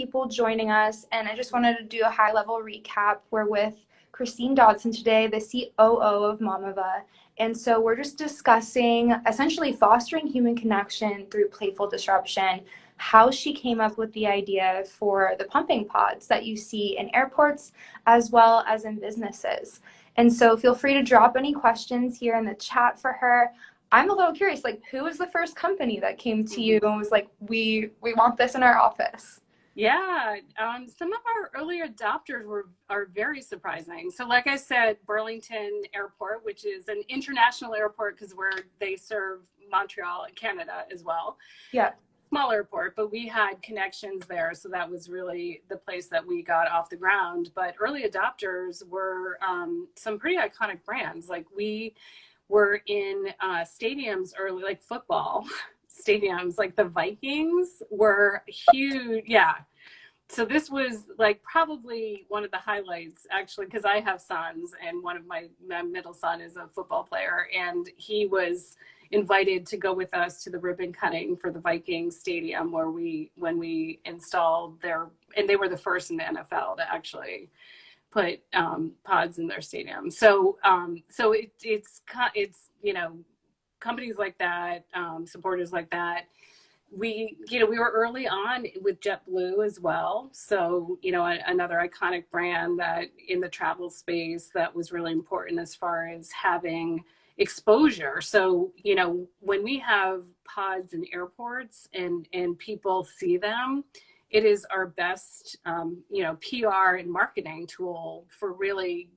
people joining us, and I just wanted to do a high-level recap. We're with Christine Dodson today, the COO of Mamava. And so we're just discussing essentially fostering human connection through playful disruption, how she came up with the idea for the pumping pods that you see in airports as well as in businesses. And so feel free to drop any questions here in the chat for her. I'm a little curious, like, who was the first company that came to you and was like, we want this in our office? Yeah, some of our early adopters are very surprising. So like I said, Burlington Airport, which is an international airport because they serve Montreal and Canada as well. Yeah. Small airport, but we had connections there. So that was really the place that we got off the ground. But early adopters were some pretty iconic brands. Like we were in stadiums early, like football stadiums, like the Vikings were huge. Yeah. So this was like probably one of the highlights, actually, because I have sons, and one of my middle son is a football player, and he was invited to go with us to the ribbon cutting for the Vikings stadium when we installed and they were the first in the NFL to actually put pods in their stadium. So it's companies like that, supporters like that. We were early on with JetBlue as well. So, another iconic brand that in the travel space that was really important as far as having exposure. So, when we have pods in airports and people see them, it is our best, PR and marketing tool for really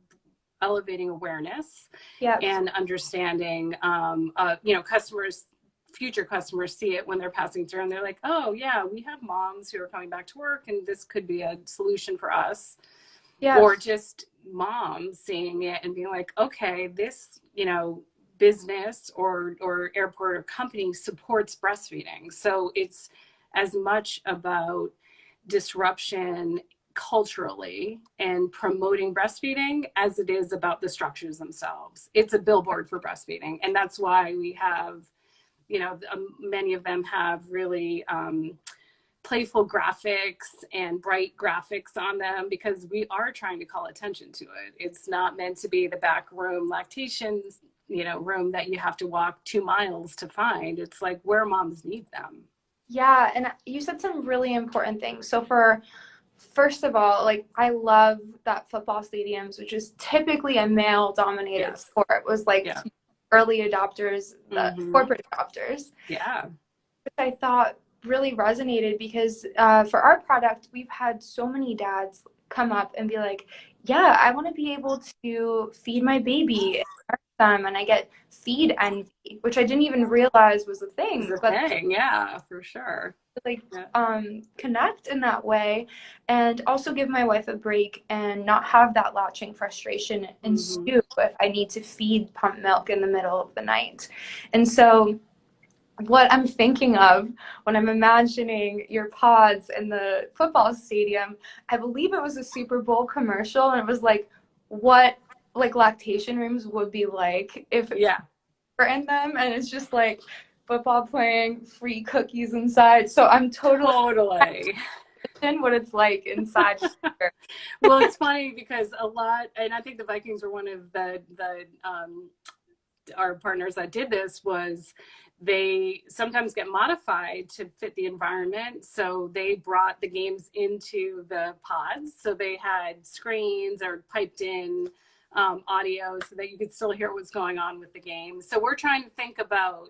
elevating awareness. Yeah. And understanding, future customers see it when they're passing through and they're like, oh yeah, we have moms who are coming back to work and this could be a solution for us. Yeah. Or just moms seeing it and being like, okay, this, business or airport or company supports breastfeeding. So it's as much about disruption culturally and promoting breastfeeding as it is about the structures themselves. It's a billboard for breastfeeding. And that's why we have, many of them have really playful graphics and bright graphics on them because we are trying to call attention to it. It's not meant to be the back room lactation, room that you have to walk 2 miles to find. It's like where moms need them. Yeah, and you said some really important things. So first of all, like, I love that football stadiums, which is typically a male-dominated sport, was like early adopters, the corporate adopters. Yeah. Which I thought really resonated because for our product, we've had so many dads come up and be like, yeah, I want to be able to feed my baby and nurse them, and I get feed envy, which I didn't even realize was a thing. Yeah, for sure. Like connect in that way, and also give my wife a break and not have that latching frustration ensue if I need to feed pump milk in the middle of the night. And so what I'm thinking of when I'm imagining your pods in the football stadium, I believe it was a Super Bowl commercial, and it was like what like lactation rooms would be like if we're in them, and it's just like football playing, free cookies inside. So I'm totally what it's like inside. Well, it's funny because and I think the Vikings were one of our partners that did this, was they sometimes get modified to fit the environment. So they brought the games into the pods. So they had screens or piped in audio so that you could still hear what's going on with the game. So we're trying to think about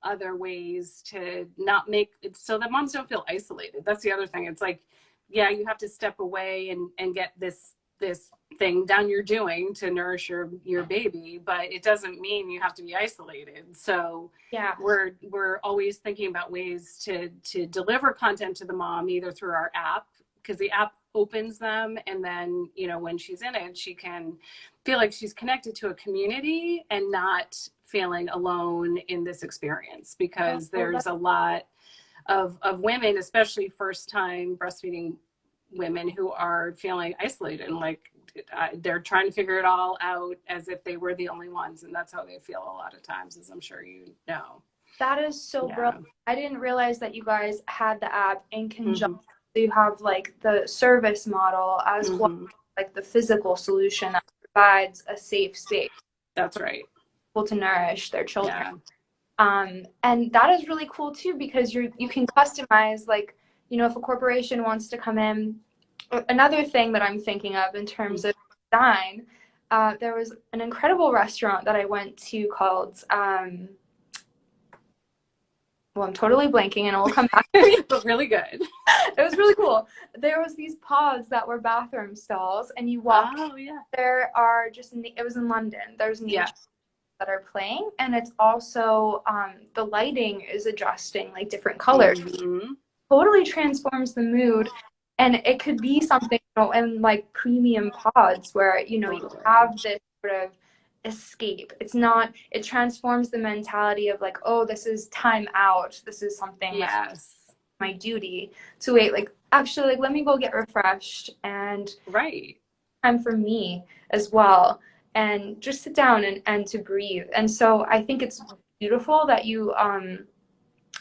other ways to not make it so that moms don't feel isolated. That's the other thing. It's like, yeah, you have to step away and get this thing down you're doing to nourish your baby, but it doesn't mean you have to be isolated. So yeah, we're always thinking about ways to deliver content to the mom, either through our app, because the app opens them, and then when she's in it, she can feel like she's connected to a community and not feeling alone in this experience, because there's a lot of women, especially first time breastfeeding women, who are feeling isolated and like they're trying to figure it all out as if they were the only ones. And that's how they feel a lot of times, as I'm sure you know. That is so brilliant. I didn't realize that you guys had the app in conjunction with you have like the service model as well, Mm-hmm. like the physical solution that provides a safe space That's right. for people to nourish their children. Yeah. And that is really cool too, because you can customize, like, if a corporation wants to come in. Another thing that I'm thinking of in terms of design, there was an incredible restaurant that I went to called, well, I'm totally blanking and it will come back to me. But really good. It was really cool. There was these pods that were bathroom stalls, and you walk. Oh, yeah. There are just, it was in London. There's nature Yeah. that are playing, and it's also the lighting is adjusting like different colors. Mm-hmm. Totally transforms the mood, and it could be something, in like premium pods where you have this sort of escape. It transforms the mentality of like, oh, this is time out, this is something Yes. my duty, to wait, like, actually, like, let me go get refreshed, and Right. time for me as well, and just sit down and to breathe. And so I think it's beautiful that you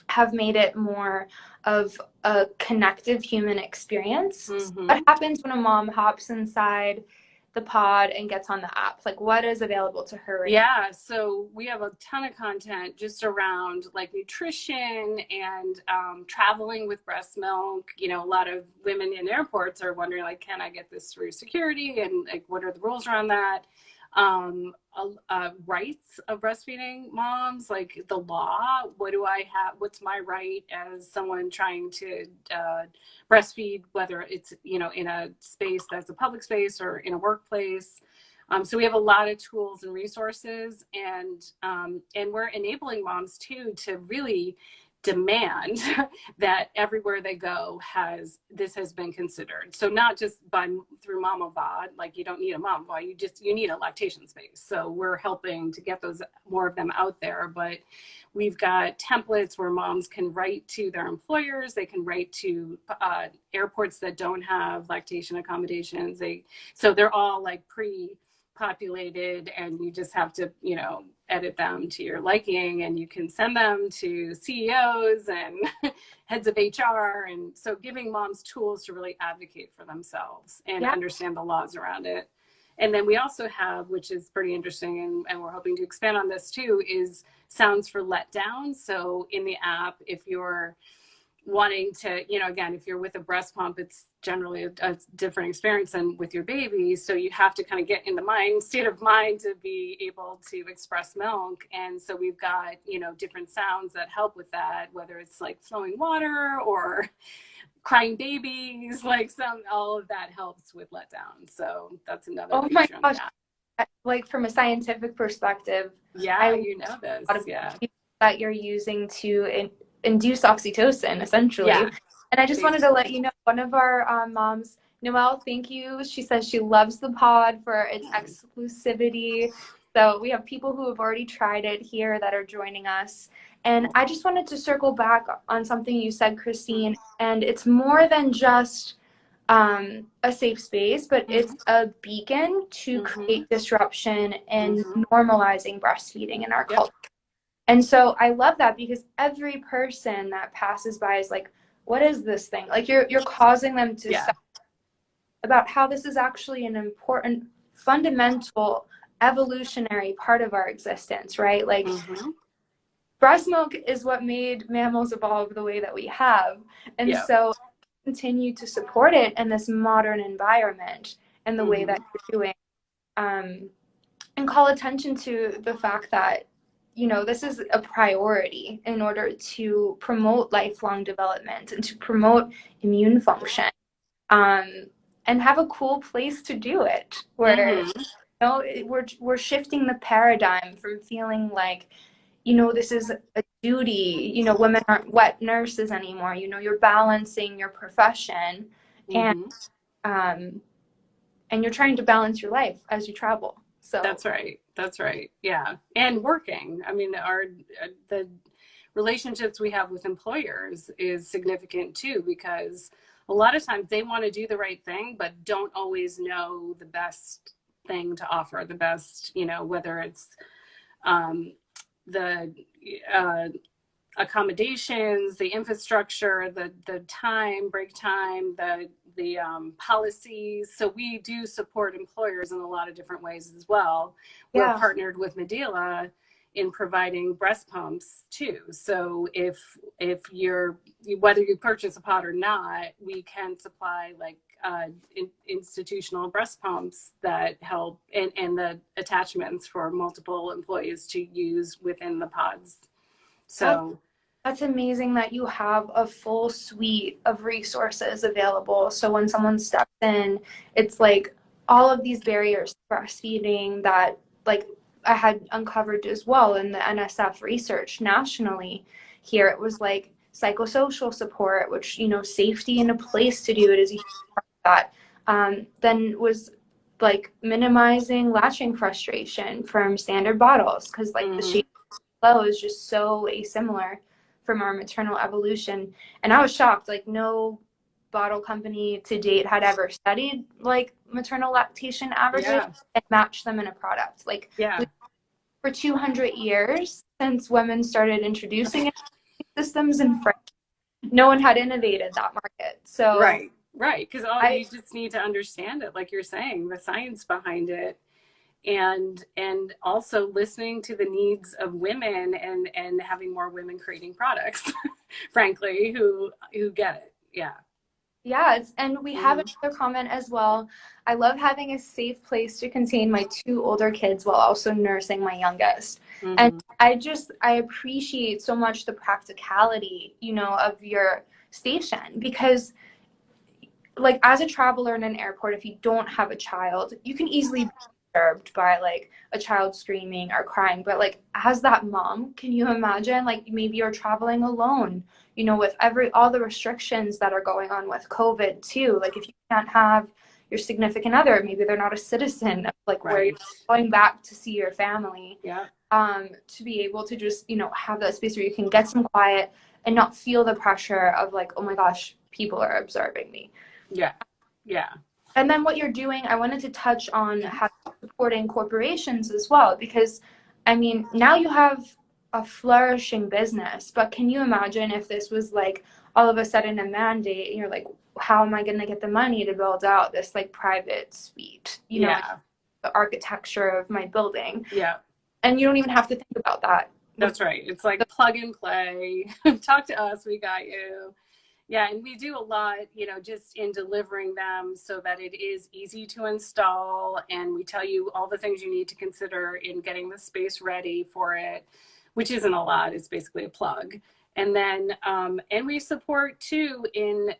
have made it more of a connective human experience. So Mm-hmm. what happens when a mom hops inside the pod and gets on the app? Like, what is available to her right now? Yeah, so we have a ton of content just around like nutrition and traveling with breast milk. A lot of women in airports are wondering, like, can I get this through security? And like, what are the rules around that? Rights of breastfeeding moms, like the law. What do I have? What's my right as someone trying to breastfeed, whether it's, in a space that's a public space or in a workplace? So we have a lot of tools and resources, and we're enabling moms too to really demand that everywhere they go this has been considered. So not just through Mamava, like you don't need a Mamava, you need a lactation space. So we're helping to get more of them out there, but we've got templates where moms can write to their employers. They can write to airports that don't have lactation accommodations. So they're all like populated, and you just have to edit them to your liking, and you can send them to CEOs and heads of HR. And so giving moms tools to really advocate for themselves and understand the laws around it. And then we also have, which is pretty interesting, and we're hoping to expand on this too, is sounds for letdown. So in the app, if you're wanting to, again, if you're with a breast pump, it's generally a different experience than with your baby. So you have to kind of get in the state of mind to be able to express milk. And so we've got, different sounds that help with that, whether it's like flowing water or crying babies, like all of that helps with letdown. So that's another feature on the app. Like from a scientific perspective, Yeah, this. Yeah. That you're using to induce oxytocin, essentially. Yeah. And I just wanted to let you know, one of our moms, Noelle, thank you. She says she loves the pod for its exclusivity. So we have people who have already tried it here that are joining us. And I just wanted to circle back on something you said, Christine, and it's more than just a safe space, but it's a beacon to create disruption and normalizing breastfeeding in our culture. And so I love that, because every person that passes by is like, what is this thing? Like you're causing them to stop about how this is actually an important, fundamental, evolutionary part of our existence, right? Like breast milk is what made mammals evolve the way that we have. And so continue to support it in this modern environment and the way that you're doing, and call attention to the fact that this is a priority in order to promote lifelong development and to promote immune function, and have a cool place to do it where we're shifting the paradigm from feeling like this is a duty. Women aren't wet nurses anymore. You're balancing your profession, and you're trying to balance your life as you travel. So That's right. Yeah. And working. I mean, the relationships we have with employers is significant too, because a lot of times they want to do the right thing, but don't always know the best thing to offer, the best, whether it's the accommodations, the infrastructure, the time, break time, the policies. So we do support employers in a lot of different ways as well. We're Yeah. partnered with Medela in providing breast pumps too. So if you're, whether you purchase a pod or not, we can supply like institutional breast pumps that help, and the attachments for multiple employees to use within the pods. That's So That's amazing that you have a full suite of resources available. So when someone steps in, it's like all of these barriers to breastfeeding that like I had uncovered as well in the NSF research nationally. Here it was like psychosocial support, which, you know, safety and a place to do it is a huge part of that. Then was like minimizing latching frustration from standard bottles because like the shape flow is just so asimilar from our maternal evolution. And I was shocked, like no bottle company to date had ever studied like maternal lactation averages yeah, and matched them in a product. Like yeah, for 200 years since women started introducing systems in France, no one had innovated that market. So right, right. Because all I you just need to understand it, like you're saying, the science behind it, and also listening to the needs of women, and having more women creating products, frankly, who get it. Yeah. Yeah, and we have Mm-hmm. another comment as well. I love having a safe place to contain my two older kids while also nursing my youngest. And Mm-hmm. I appreciate so much the practicality, you know, of your station because like as a traveler in an airport, if you don't have a child, you can easily be disturbed by like a child screaming or crying. But like as that mom, can you imagine like maybe you're traveling alone, you know, with all the restrictions that are going on with COVID too. Like if you can't have your significant other, maybe they're not a citizen of like where you're Right. going back to see your family, Yeah. to be able to just, you know, have that space where you can get some quiet and not feel the pressure of like, oh my gosh, people are observing me. Yeah. Yeah. And then what you're doing, I wanted to touch on how you're supporting corporations as well, because I mean, now you have a flourishing business, but can you imagine if this was like all of a sudden a mandate and you're like, how am I going to get the money to build out this like private suite, you know, Yeah. the architecture of my building? Yeah. And you don't even have to think about that. That's right. It's like plug and play. Talk to us. We got you. Yeah, and we do a lot, just in delivering them so that it is easy to install. And we tell you all the things you need to consider in getting the space ready for it, which isn't a lot. It's basically a plug. And then, and we support too in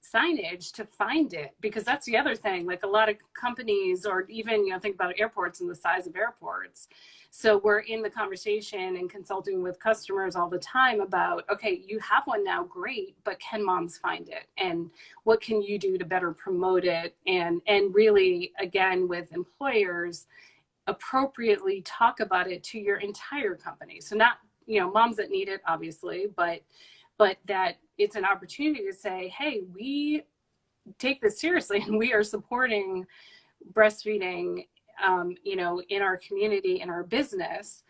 signage to find it, because that's the other thing. Like a lot of companies, or even, think about airports and the size of airports. So we're in the conversation and consulting with customers all the time about, okay, you have one now, great, but can moms find it? And what can you do to better promote it? And really, again, with employers, appropriately talk about it to your entire company. So not, moms that need it, obviously, but that it's an opportunity to say, hey, we take this seriously and we are supporting breastfeeding, in our community, in our business.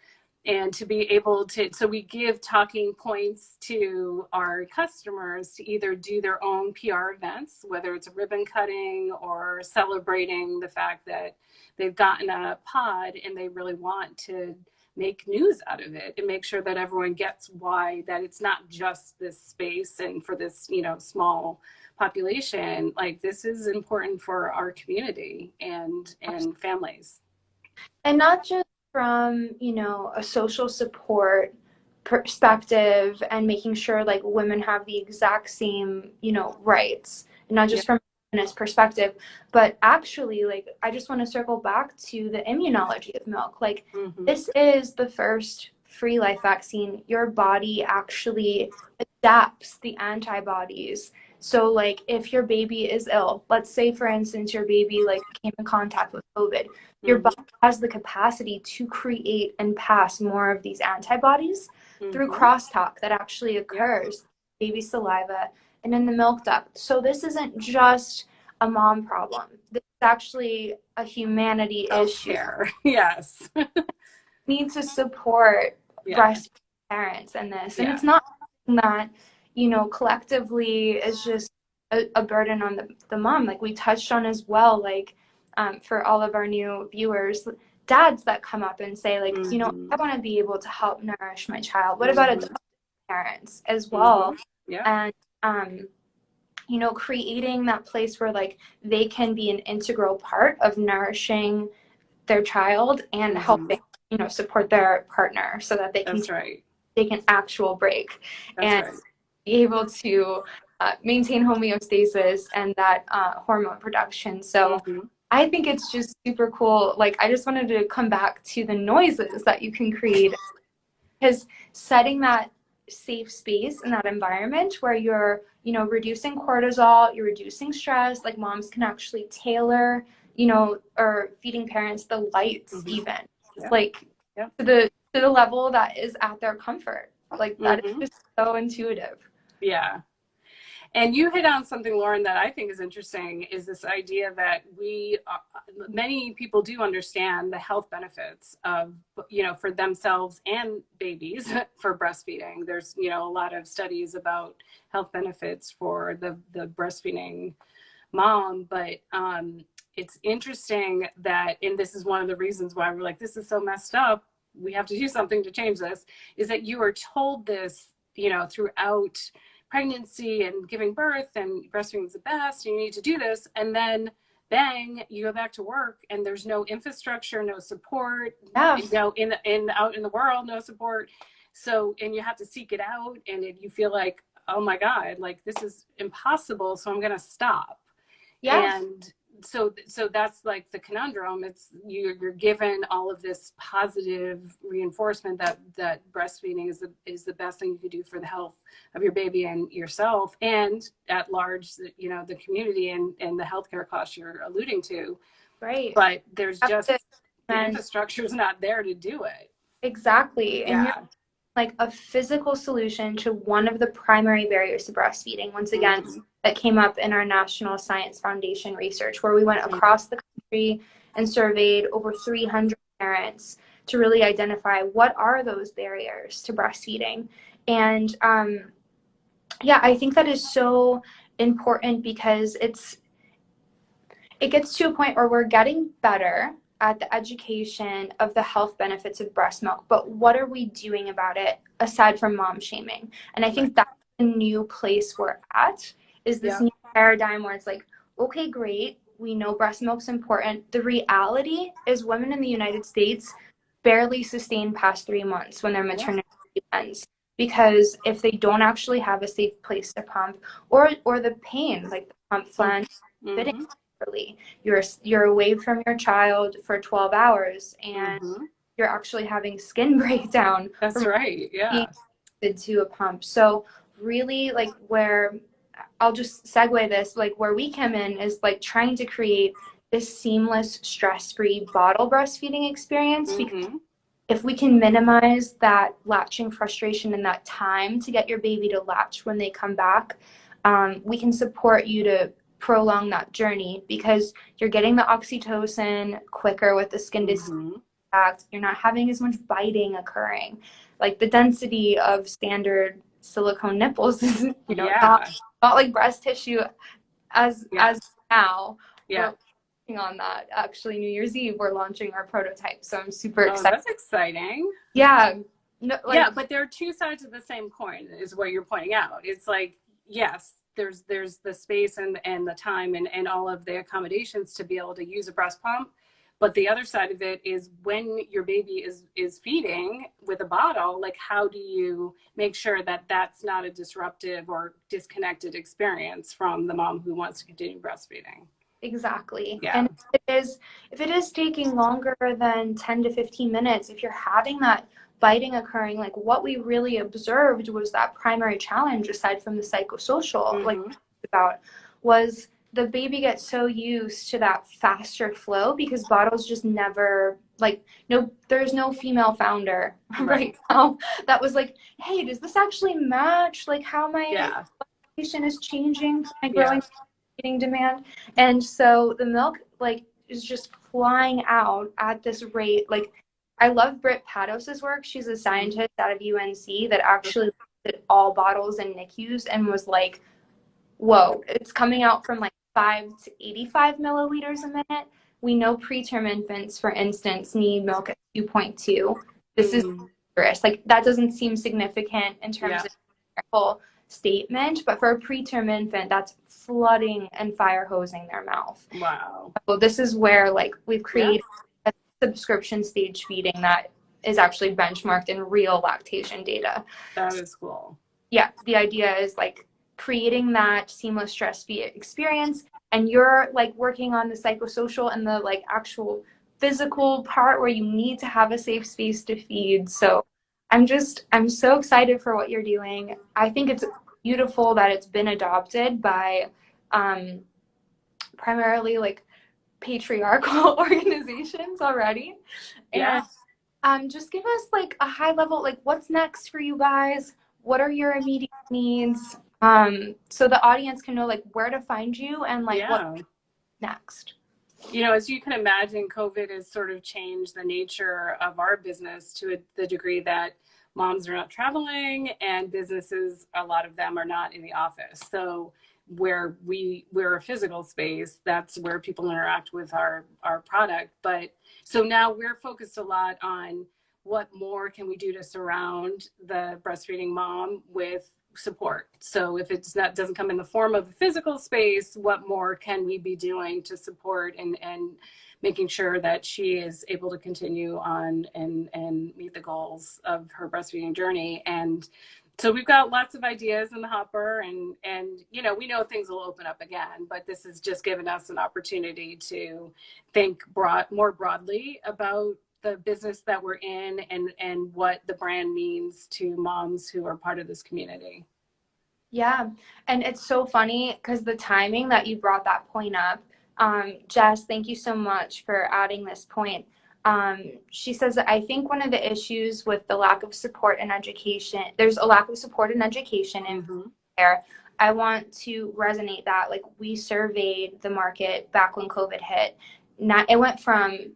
And to be able to, so we give talking points to our customers to either do their own PR events, whether it's ribbon cutting or celebrating the fact that they've gotten a pod and they really want to make news out of it and make sure that everyone gets why, that it's not just this space and for this, small population. Like, this is important for our community and families. And not just from, you know, a social support perspective and making sure like women have the exact same, you know, rights, and not Yeah. just from a feminist perspective, but actually like I just want to circle back to the immunology of milk. Like Mm-hmm. this is the first free life vaccine. Your body actually adapts the antibodies. So like if your baby is ill, let's say for instance your baby like came in contact with COVID, your Mm-hmm. body has the capacity to create and pass more of these antibodies through Mm-hmm. crosstalk that actually Yep. occurs in baby saliva and in the milk duct. So this isn't just a mom problem. This is actually a humanity issue. Healthcare. Yes. We need to support Yeah. breastfeeding parents in this. And Yeah. it's not that, collectively is just a burden on the mom. Like we touched on as well, like for all of our new viewers, dads that come up and say, like, I want to be able to help nourish my child. What about adoptive parents as well? Yeah. And creating that place where like they can be an integral part of nourishing their child and helping, support their partner so that they can take an actual break and be able to maintain homeostasis and that hormone production. So I think it's just super cool. Like, I just wanted to come back to the noises that you can create, because setting that safe space in that environment where you're, reducing cortisol, you're reducing stress, like moms can actually tailor, or feeding parents the lights even, like to the level that is at their comfort. Like that is just so intuitive. Yeah. And you hit on something, Lauren, that I think is interesting, is this idea that many people do understand the health benefits of, for themselves and babies for breastfeeding. There's, a lot of studies about health benefits for the breastfeeding mom, but it's interesting that, and this is one of the reasons why we're like, this is so messed up, we have to do something to change this, is that you are told this, throughout pregnancy and giving birth, and breastfeeding is the best, and you need to do this, and then bang, you go back to work and there's no infrastructure, no support, out in the world, no support. So, and you have to seek it out, and you feel like, oh my God, like this is impossible, so I'm gonna stop. And so that's like the conundrum. It's you're given all of this positive reinforcement that breastfeeding is the best thing you could do for the health of your baby and yourself, and at large, the community and the healthcare costs you're alluding to. Right. But there's just the infrastructure is not there to do it. Exactly. And you're like a physical solution to one of the primary barriers to breastfeeding. Once again, that came up in our National Science Foundation research, where we went across the country and surveyed over 300 parents to really identify what are those barriers to breastfeeding. And I think that is so important, because it gets to a point where we're getting better at the education of the health benefits of breast milk, but what are we doing about it aside from mom shaming? And I think that's the new place we're at, is this new paradigm where it's like, okay, great, we know breast milk's important. The reality is women in the United States barely sustain past 3 months when their maternity ends, because if they don't actually have a safe place to pump, or the pain, like the pump flange fitting, you're away from your child for 12 hours and you're actually having skin breakdown. That's right. Yeah. To a pump. So really, like, where I'll just segue this, like where we come in is like trying to create this seamless, stress-free bottle breastfeeding experience. Because if we can minimize that latching frustration and that time to get your baby to latch when they come back, we can support you to prolong that journey, because you're getting the oxytocin quicker with the skin to skin contact. You're not having as much biting occurring. Like the density of standard silicone nipples is not like breast tissue as now. We're working on that. Actually, New Year's Eve we're launching our prototype, so I'm super excited. That's exciting. But there are two sides of the same coin, is what you're pointing out. It's like, yes, there's the space and the time and all of the accommodations to be able to use a breast pump. But the other side of it is, when your baby is feeding with a bottle, like, how do you make sure that that's not a disruptive or disconnected experience from the mom who wants to continue breastfeeding? Exactly. And if it is taking longer than 10 to 15 minutes, if you're having that biting occurring, like what we really observed was that primary challenge, aside from the psychosocial, like about, was the baby gets so used to that faster flow, because bottles just never, like, there's no female founder right now that was like, hey, does this actually match like how my patient is changing my growing eating demand? And so the milk, like, is just flying out at this rate. Like, I love Britt Pados's work. She's a scientist out of UNC that actually looked at all bottles in NICUs and was like, whoa, it's coming out from like 5 to 85 milliliters a minute. We know preterm infants, for instance, need milk at 2.2. This is Mm. dangerous. Like, that doesn't seem significant in terms Yeah. of medical statement, but for a preterm infant, that's flooding and fire hosing their mouth. Wow. So this is where like we've Yeah. created a subscription stage feeding that is actually benchmarked in real lactation data. That is cool. Yeah, the idea is like creating that seamless stress-free experience, and you're like working on the psychosocial and the like actual physical part where you need to have a safe space to feed. So I'm so excited for what you're doing. I think it's beautiful that it's been adopted by um, primarily like patriarchal organizations already. Yeah. And just give us like a high level, like what's next for you guys? What are your immediate needs? So the audience can know like where to find you and like what's Yeah. next. You know, as you can imagine, COVID has sort of changed the nature of our business to the degree that moms are not traveling and businesses, a lot of them are not in the office. So where we're a physical space, that's where people interact with our product. But so now we're focused a lot on what more can we do to surround the breastfeeding mom with support. So if it's not doesn't come in the form of a physical space, what more can we be doing to support and making sure that she is able to continue on and meet the goals of her breastfeeding journey. And so we've got lots of ideas in the hopper, and you know, we know things will open up again, but this has just given us an opportunity to think more broadly about the business that we're in and what the brand means to moms who are part of this community. Yeah, and it's so funny because the timing that you brought that point up, Jess, thank you so much for adding this point. She says that I think one of the issues with the lack of support and education, there's a lack of support and education in Mm-hmm. there. I want to resonate that. Like, we surveyed the market back when COVID hit. It went from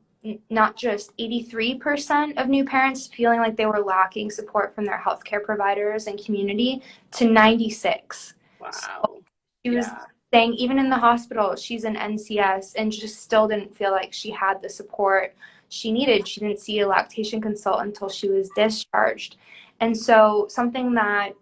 not just 83% of new parents feeling like they were lacking support from their healthcare providers and community to 96. So Wow. she was Yeah. saying even in the hospital, she's an NCS and just still didn't feel like she had the support she needed. She didn't see a lactation consultant until she was discharged. And so something that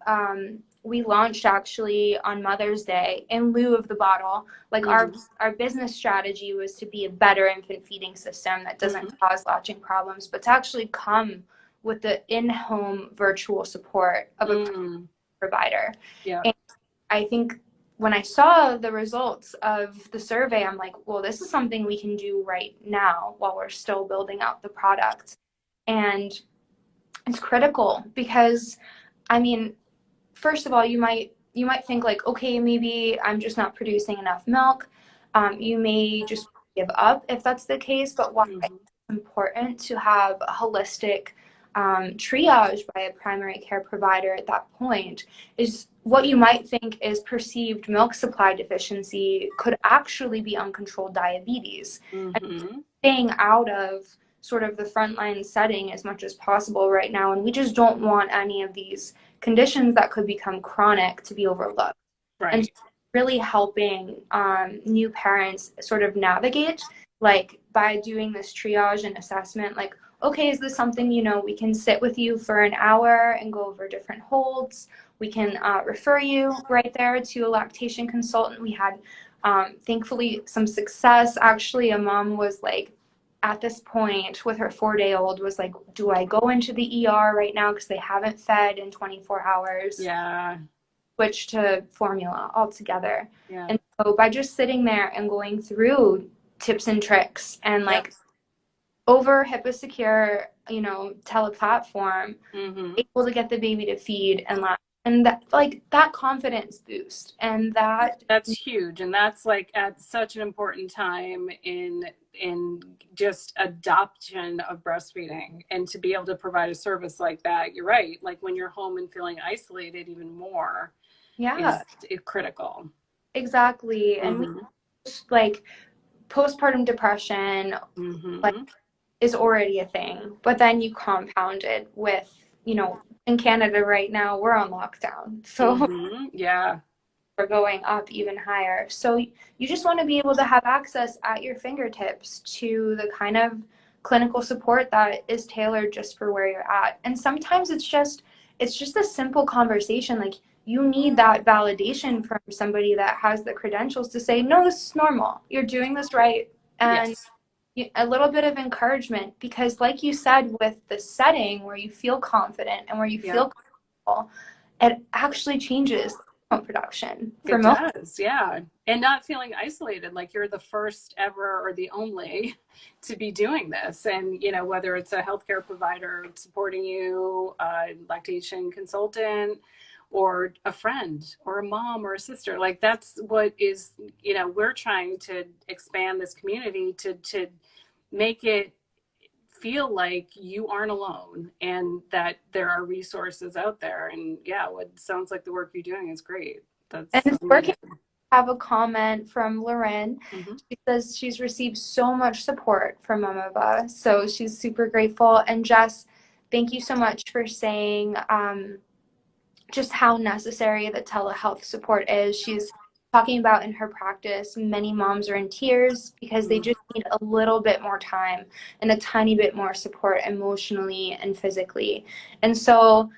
we launched actually on Mother's Day in lieu of the bottle, like Mm-hmm. our business strategy was to be a better infant feeding system that doesn't Mm-hmm. cause latching problems, but to actually come with the in-home virtual support of a Mm. provider. Yeah. And I think when I saw the results of the survey, I'm like, well, this is something we can do right now while we're still building out the product. And it's critical because, I mean, first of all, you might think like, okay, maybe I'm just not producing enough milk. You may just give up if that's the case, but why it's Mm-hmm. important to have a holistic triage by a primary care provider at that point is what you might think is perceived milk supply deficiency could actually be uncontrolled diabetes. And Mm-hmm. staying out of sort of the frontline setting as much as possible right now, and we just don't want any of these conditions that could become chronic to be overlooked. And so Right. really helping new parents sort of navigate, like by doing this triage and assessment, like, okay, is this something, we can sit with you for an hour and go over different holds. We can refer you right there to a lactation consultant. We had, thankfully, some success. Actually, a mom was like, at this point with her 4-day-old was like, do I go into the ER right now because they haven't fed in 24 hours? Yeah. Switch to formula altogether. Yeah. And so by just sitting there and going through tips and tricks and Yep. like over HIPAA secure, teleplatform, Mm-hmm. able to get the baby to feed and laugh. And that like that confidence boost and that That's huge, and that's like at such an important time in just adoption of breastfeeding, and to be able to provide a service like that. You're right. Like when you're home and feeling isolated, even more yeah, is critical. exactly. And we Mm-hmm. just like postpartum depression, like Mm-hmm. is already a thing, but then you compound it with, in Canada right now, we're on lockdown. So Yeah. are going up even higher. So you just want to be able to have access at your fingertips to the kind of clinical support that is tailored just for where you're at. And sometimes it's just a simple conversation. Like you need that validation from somebody that has the credentials to say, no, this is normal. You're doing this right. And Yes. a little bit of encouragement because like you said, with the setting where you feel confident and where you Yep. feel comfortable, it actually changes hormone production for It most. does, yeah. And not feeling isolated, like you're the first ever or the only to be doing this. And, whether it's a healthcare provider supporting you, a lactation consultant, or a friend, or a mom, or a sister, like that's what is, we're trying to expand this community to make it feel like you aren't alone and that there are resources out there. And yeah, what sounds like the work you're doing is great. And That's it's working. amazing. I have a comment from Lauren. Hmm. She says she's received so much support from Mamava, so she's super grateful. And Jess, thank you so much for saying just how necessary the telehealth support is. She's talking about in her practice, many moms are in tears because they just need a little bit more time and a tiny bit more support emotionally and physically. And so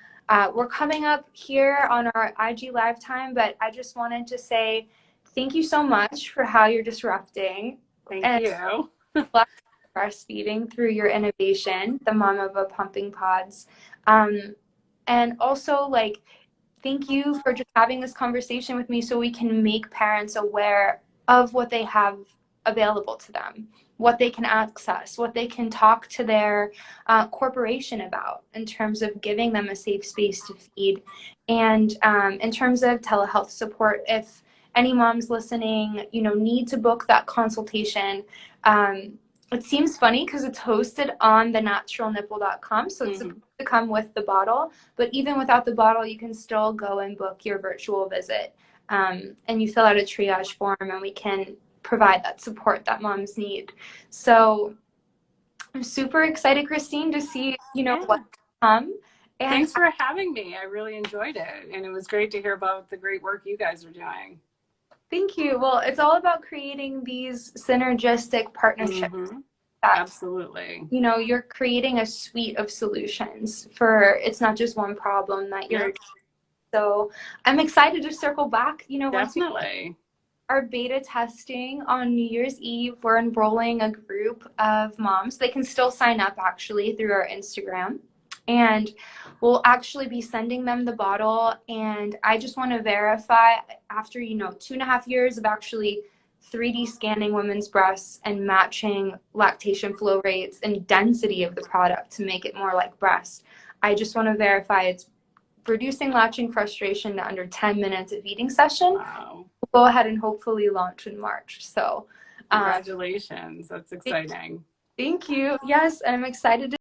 we're coming up here on our IG live time, but I just wanted to say thank you so much for how you're disrupting Thank and you. breastfeeding through your innovation, the Mamava pumping pods. And also, like, thank you for just having this conversation with me so we can make parents aware of what they have available to them, what they can access, what they can talk to their corporation about in terms of giving them a safe space to feed. And in terms of telehealth support, if any moms listening, need to book that consultation, it seems funny because it's hosted on thenaturalnipple.com, so it's supposed to come with the bottle. But even without the bottle, you can still go and book your virtual visit. And you fill out a triage form, and we can provide that support that moms need. So I'm super excited, Christine, to see, Yeah. what's to come. And Thanks for having me. I really enjoyed it. And it was great to hear about the great work you guys are doing. thank you. Well, it's all about creating these synergistic partnerships Hmm. that Absolutely. you're creating a suite of solutions for it's not just one problem that you're. Yep. So I'm excited to circle back, once we Definitely. are beta testing on New Year's Eve. We're enrolling a group of moms. They can still sign up actually through our Instagram. And we'll actually be sending them the bottle. And I just want to verify after, 2.5 years of actually 3D scanning women's breasts and matching lactation flow rates and density of the product to make it more like breast. I just want to verify it's reducing latching frustration to under 10 minutes of eating session. Wow. We'll go ahead and hopefully launch in March. So, um, Congratulations. That's exciting. thank you. Yes, and I'm excited to